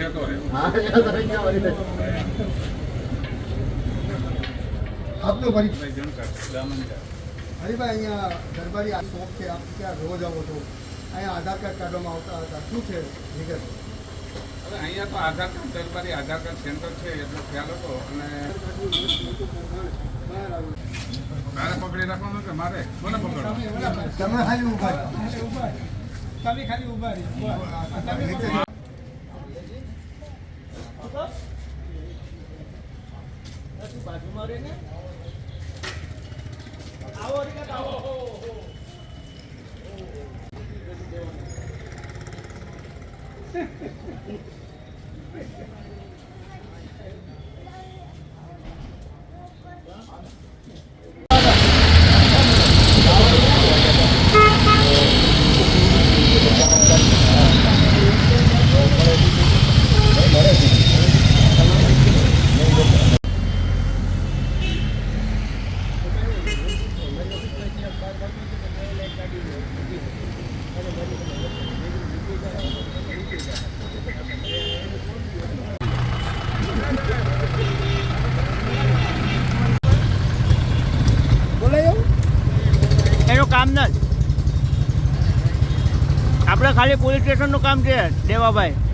છે તો રે આપનો ભાઈ જણકાર દામનકાર હરીભાઈ અહીંયા દરબારી આ શોપ છે આપ ક્યાં રોજ આવો છો અહીંયા આધાર કાર્ડ કાઢવામાં આવતા હતા શું છે વિગત હવે અહીંયા તો આધાર કાર્ડ દરબારી આધાર કાર્ડ સેન્ટર છે એટલો ખ્યાલ હતો અને તારે પકડી રાખવાનું કે મારે મને પકડો તમે ખાલી ઉભા તમે ખાલી ઉભા રહી બાજુમાં રે ને આવો આવો એનું કામ નથી આપણે ખાલી પોલીસ સ્ટેશનનું કામ છે દેવાભાઈ